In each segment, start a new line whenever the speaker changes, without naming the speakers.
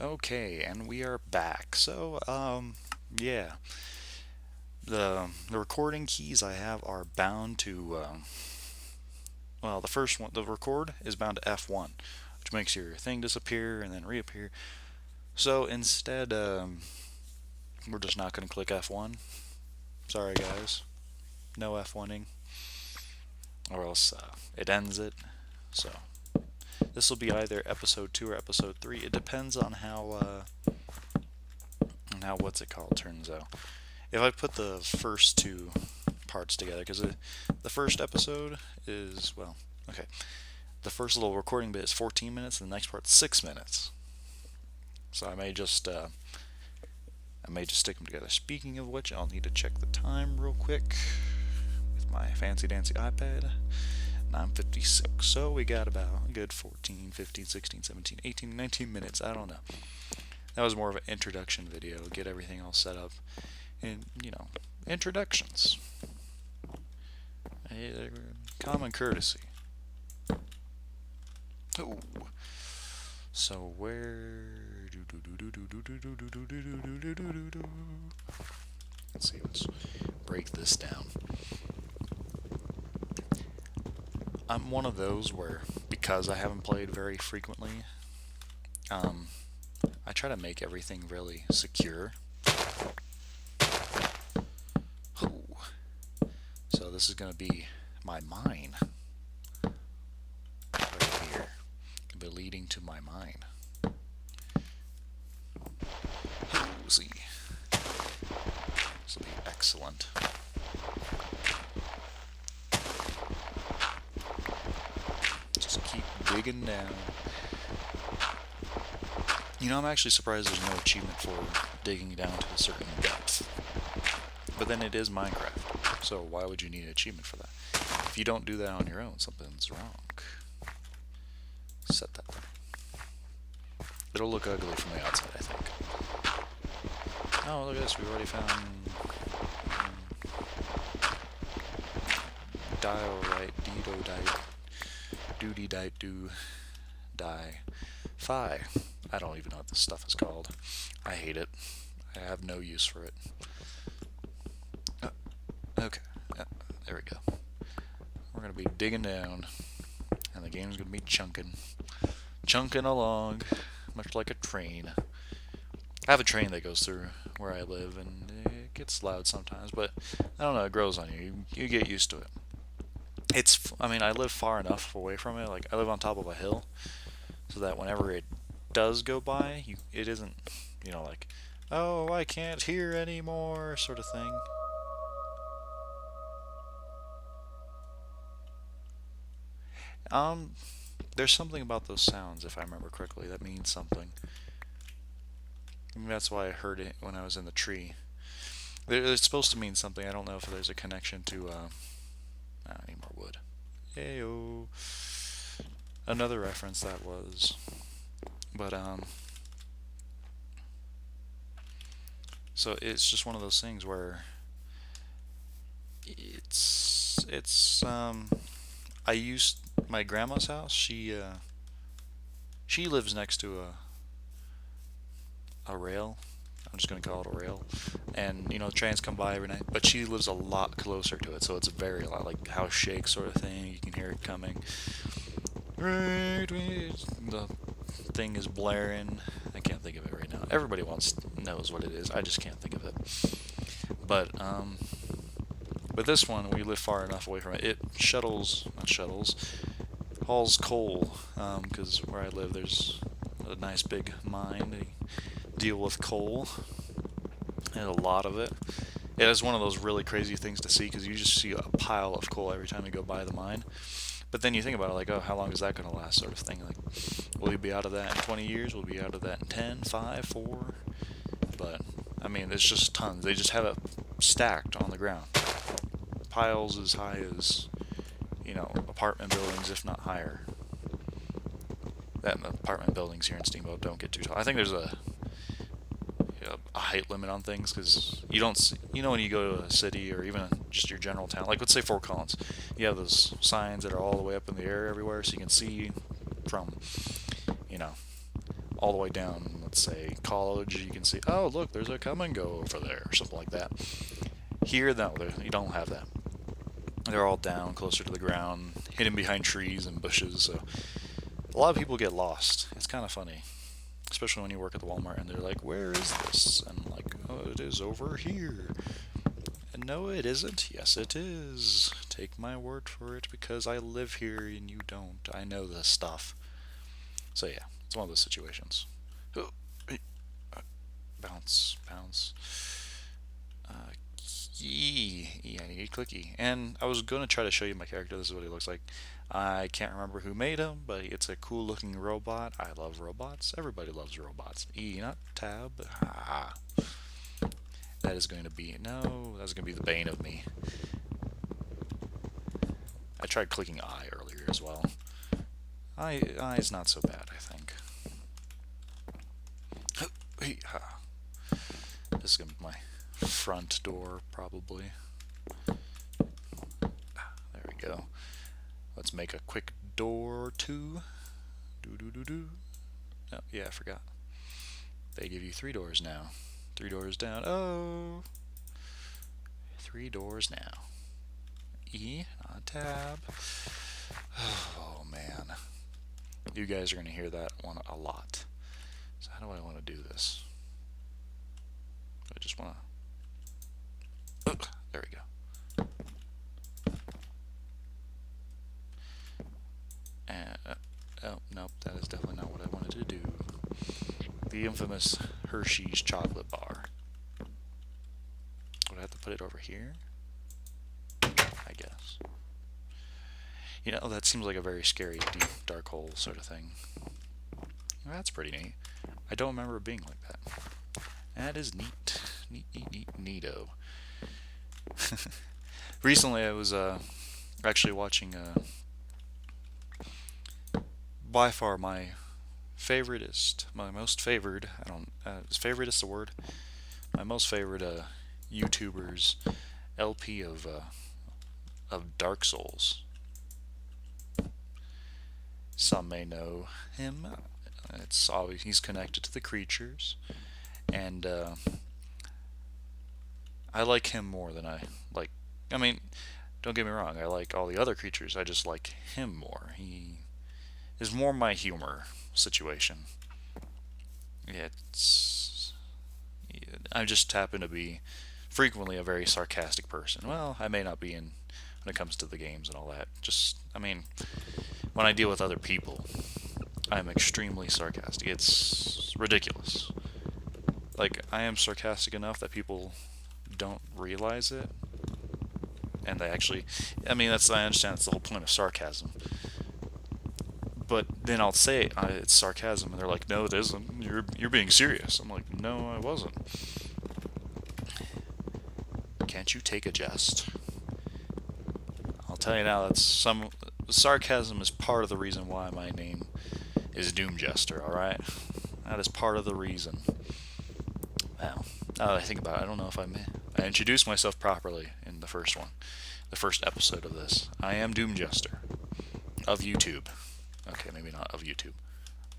Okay, and we are back. Yeah, the recording keys I have are bound to. Well, the first one, the record, is bound to F1, which makes your thing disappear and then reappear. So instead, we're just not going to click F1. Sorry, guys, no F1ing, or else it ends it. So this will be either episode 2 or episode 3. It depends on how what's it called turns out. If I put the first two parts together, because the first episode is, well, okay, the first little recording bit is 14 minutes, and the next part's 6 minutes. So I may just stick them together. Speaking of which, I'll need to check the time real quick with my fancy dancy iPad. 9:56. So we got about a good 14, 15, 16, 17, 18, 19 minutes. I don't know. That was more of an introduction video. Get everything all set up. And, introductions. Common courtesy. Oh. So where? Let's see. Let's break this down. I'm one of those where, because I haven't played very frequently, I try to make everything really secure. Ooh. So this is going to be my mine right here. It'll be leading to my mine. See, this will be excellent. Just keep digging down. I'm actually surprised there's no achievement for digging down to a certain depth. But then it is Minecraft, so why would you need an achievement for that? If you don't do that on your own, something's wrong. Set that there. It'll look ugly from the outside, I think. Oh, look at this, we've already found diorite, didodite, doodie-dite, die, phi. I don't even know what this stuff is called. I hate it. I have no use for it. Okay, there we go. We're going to be digging down, and the game's going to be chunking along, much like a train. I have a train that goes through where I live, and it gets loud sometimes, but I don't know, it grows on you. You get used to it. I live far enough away from it. Like, I live on top of a hill, so that whenever it does go by, it isn't, like, oh, I can't hear anymore, sort of thing. Um, there's something about those sounds, if I remember correctly, that means something. That's why I heard it when I was in the tree. It's supposed to mean something. I don't know if there's a connection to, I need more wood. Heyo. Another reference that was. But, so it's just one of those things where I used my grandma's house. She lives next to a rail. I'm just gonna call it a rail, and trains come by every night. But she lives a lot closer to it, so it's very lot like house shake sort of thing. You can hear it coming. The thing is blaring. I can't think of it right now. Everybody knows what it is. I just can't think of it. But this one, we live far enough away from it. It hauls coal. Because where I live, there's a nice big mine. They deal with coal, and a lot of it. It is one of those really crazy things to see, because you just see a pile of coal every time you go by the mine. But then you think about it, like, oh, how long is that going to last, sort of thing. Like, will you be out of that in 20 years? Will you be out of that in 10, 5, 4? But, it's just tons. They just have it stacked on the ground. Piles as high as, apartment buildings, if not higher. That and the apartment buildings here in Steamboat don't get too tall. I think there's a height limit on things, because you don't see, when you go to a city or even just your general town, like let's say Fort Collins, you have those signs that are all the way up in the air everywhere, so you can see from all the way down let's say college, you can see, oh look, there's a come and go over there, or something like that. Here, no, you don't have that. They're all down, closer to the ground, hidden behind trees and bushes, so a lot of people get lost. It's kind of funny, especially when you work at the Walmart and they're like, where is this? And I'm like, oh, it is over here. And no, it isn't. Yes, it is. Take my word for it, because I live here and you don't. I know this stuff. So yeah, it's one of those situations. Oh, bounce, bounce. I need clicky. And I was going to try to show you my character. This is what he looks like. I can't remember who made him, but it's a cool looking robot. I love robots. Everybody loves robots. E, not tab. Ah. That is going to be, no, that's going to be the bane of me. I tried clicking I earlier as well. I is not so bad, I think. This is going to be my front door, probably. There we go. Let's make a quick door too. Oh, yeah, I forgot. They give you 3 doors now. 3 doors down. Oh! 3 doors now. E, not tab. Oh, man. You guys are going to hear that one a lot. So how do I want to do this? I just want to... Oh, there we go. And, oh, nope, that is definitely not what I wanted to do. The infamous Hershey's chocolate bar. Would I have to put it over here? I guess. You know, that seems like a very scary, deep, dark hole sort of thing. Well, that's pretty neat. I don't remember it being like that. That is neat. Neato. Recently I was actually watching by far my most favored, is favorite the word? My most favorite YouTuber's LP of Dark Souls. Some may know him. It's obvious he's connected to the creatures, and I like him more than I like. I mean, don't get me wrong. I like all the other creatures. I just like him more. He is more my humor situation. I just happen to be frequently a very sarcastic person. Well, I may not be when it comes to the games and all that. I mean, when I deal with other people, I'm extremely sarcastic. It's ridiculous. Like, I am sarcastic enough that people don't realize it. And they actually, I understand that's the whole point of sarcasm. But then I'll say it's sarcasm, and they're like, no, it isn't. You're being serious. I'm like, no, I wasn't. Can't you take a jest? I'll tell you now, sarcasm is part of the reason why my name is Doom Jester, alright? That is part of the reason. Now that I think about it, I don't know if I introduced myself properly in the first episode of this. I am Doom Jester of YouTube. Okay, maybe not of YouTube.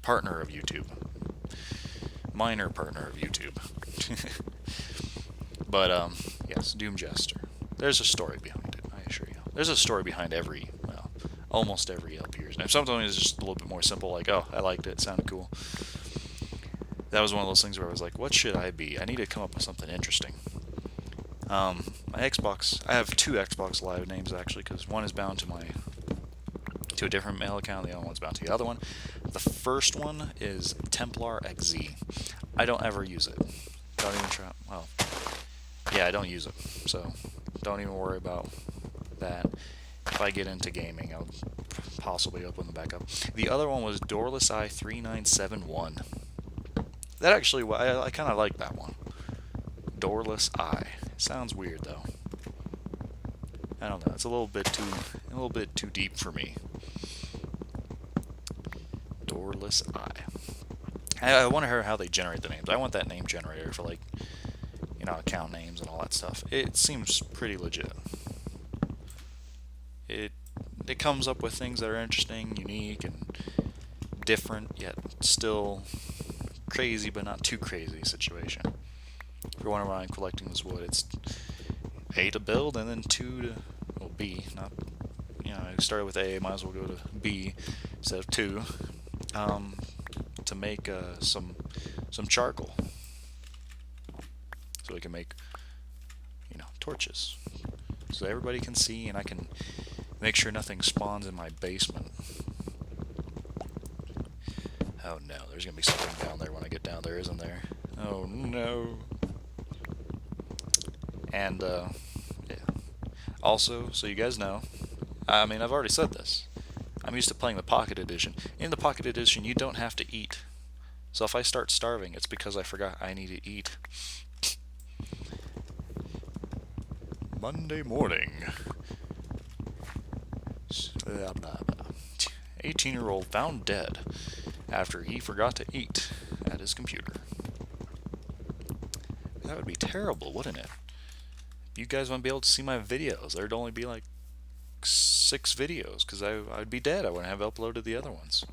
Partner of YouTube. Minor partner of YouTube. But, yes, Doom Jester. There's a story behind it, I assure you. There's a story behind almost every LP's name. Sometimes it's just a little bit more simple, like, oh, I liked it, it sounded cool. That was one of those things where I was like, what should I be? I need to come up with something interesting. My Xbox, I have 2 Xbox Live names, actually, because one is bound to a different mail account, the other one's bound to the other one. The first one is Templar XZ. I don't ever use it. Don't even try, well, yeah, I don't use it, so don't even worry about that. If I get into gaming, I'll possibly open them back up. The other one was Doorless Eye 3971. That actually, I kind of like that one. Doorless Eye. Sounds weird though. I don't know. It's a little bit too deep for me. Doorless Eye. I wonder how they generate the names. I want that name generator for, like, you know, account names and all that stuff. It seems pretty legit. It comes up with things that are interesting, unique, and different, yet still crazy but not too crazy situation. If you're wondering why I'm collecting this wood, it's A to build and then 2 to, well, B, not, you know, I started with A, might as well go to B instead of 2, to make some charcoal, so we can make, you know, torches, so everybody can see, and I can make sure nothing spawns in my basement. Oh no, there's gonna be something down there when I get down there, isn't there? Oh no. And yeah. Also, so you guys know, I mean, I've already said this, I'm used to playing the Pocket Edition. In the Pocket Edition, you don't have to eat. So if I start starving, it's because I forgot I need to eat. Monday morning. 18-year-old found dead after he forgot to eat at his computer. That would be terrible, wouldn't it? You guys wouldn't be able to see my videos. There'd only be like 6 videos, because I'd be dead. I wouldn't have uploaded the other ones.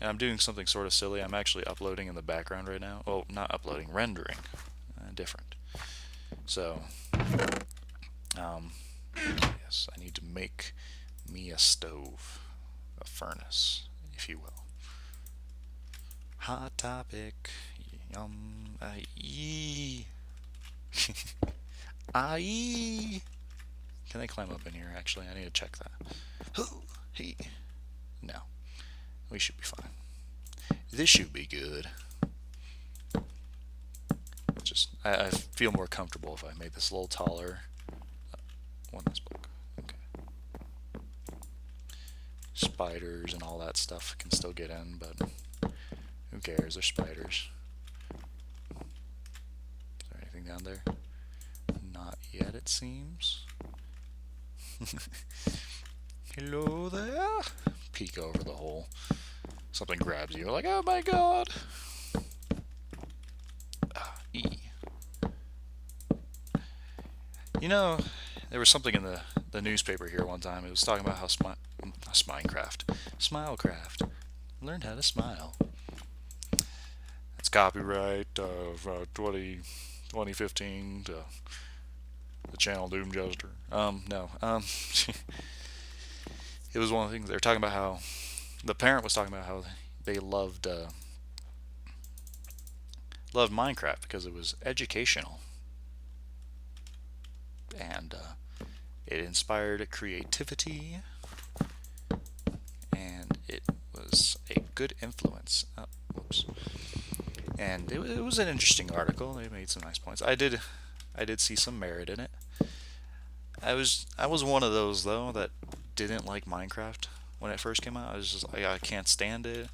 And I'm doing something sort of silly. I'm actually uploading in the background right now. Oh, not uploading, rendering. Different. So, yes, I need to make me a stove, a furnace, if you will. Hot topic. Yum. Aye. Aye. Can they climb up in here? Actually, I need to check that. Hey. No. We should be fine. This should be good. Just, I feel more comfortable if I made this a little taller. One last block. Okay. Spiders and all that stuff can still get in, but who cares? They're spiders. Is there anything down there? Not yet, it seems. Hello there. Peek over the hole. Something grabs you, like, oh my god! E. You know, there was something in the newspaper here one time. It was talking about how Smilecraft learned how to smile. That's copyright of 2015 to the channel Doomjuster. No. It was one of the things they were talking about, how the parent was talking about how they loved Minecraft because it was educational, and it inspired creativity, and it was a good influence. Whoops. And it was an interesting article. They made some nice points. I did see some merit in it. I was one of those though that didn't like Minecraft when it first came out. I was just like, I can't stand it.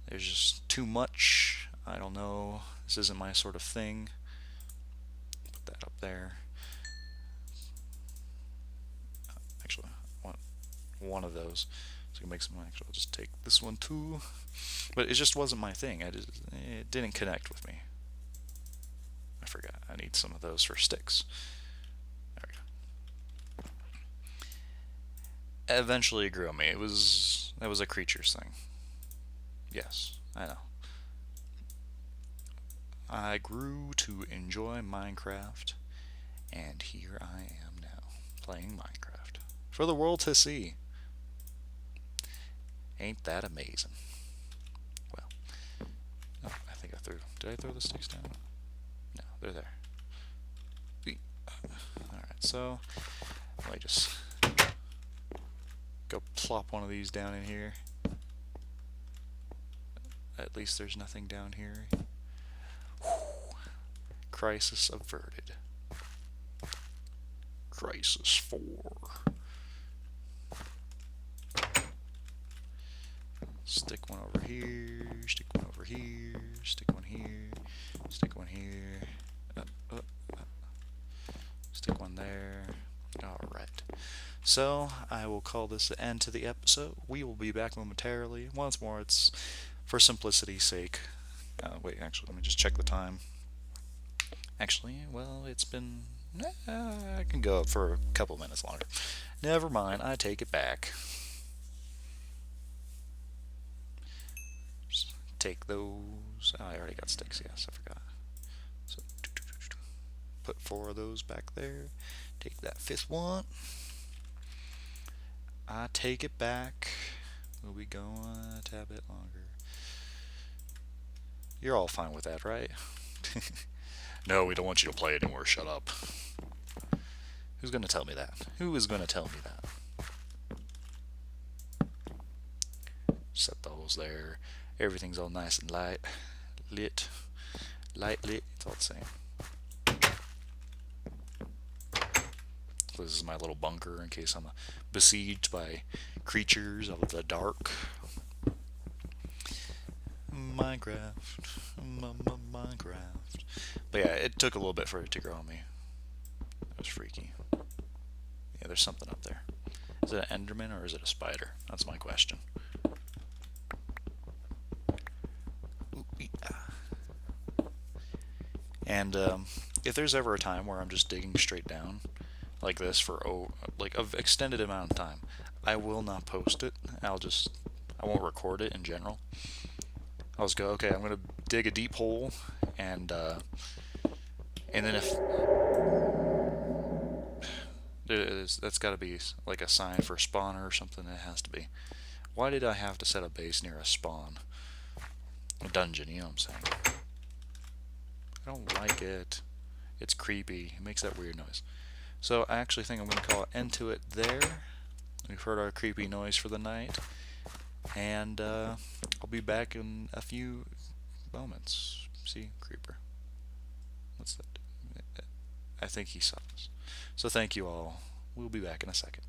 There's just too much. I don't know. This isn't my sort of thing. Put that up there. Actually, I want one of those. So I can make some. Actually, I'll just take this one too. But it just wasn't my thing. It didn't connect with me. I forgot. I need some of those for sticks. There we go. Eventually it grew on me. That was a creatures thing. Yes, I know. I grew to enjoy Minecraft, and here I am now, playing Minecraft for the world to see. Ain't that amazing? Well, oh, I think I threw. Did I throw the sticks down? No, they're there. Alright, so let me just go plop one of these down in here. At least there's nothing down here. Whew. Crisis averted. Crisis 4. Stick one over here, stick one over here, stick one here, stick one here, stick one there. Alright, so I will call this the end to the episode. We will be back momentarily. Once more, it's for simplicity's sake. Wait, actually, let me just check the time. Actually, well, it's been... I can go for a couple minutes longer. Never mind, I take it back. take those. Oh, I already got sticks. Yes, I forgot. So put 4 of those back there. Take that 5th one. I take it back. We'll be going a tad bit longer. You're all fine with that, right? No, we don't want you to play anymore. Shut up. Who's going to tell me that? Who is going to tell me that? Set those there. Everything's all nice and light lit. It's all the same. So this is my little bunker in case I'm besieged by creatures of the dark. Minecraft. Minecraft. But yeah, it took a little bit for it to grow on me. That was freaky. Yeah, there's something up there. Is it an Enderman or is it a spider? That's my question. And if there's ever a time where I'm just digging straight down like this for like an extended amount of time, I will not post it. I won't record it in general. I'll just go, okay, I'm gonna dig a deep hole, and then if that's got to be like a sign for a spawner or something. It has to be. Why did I have to set a base near a spawn? A dungeon, you know what I'm saying? I don't like it. It's creepy. It makes that weird noise. So I actually think I'm going to call an end to it there. We've heard our creepy noise for the night. And I'll be back in a few moments. See, creeper. What's that? I think he saw us. So thank you all. We'll be back in a second.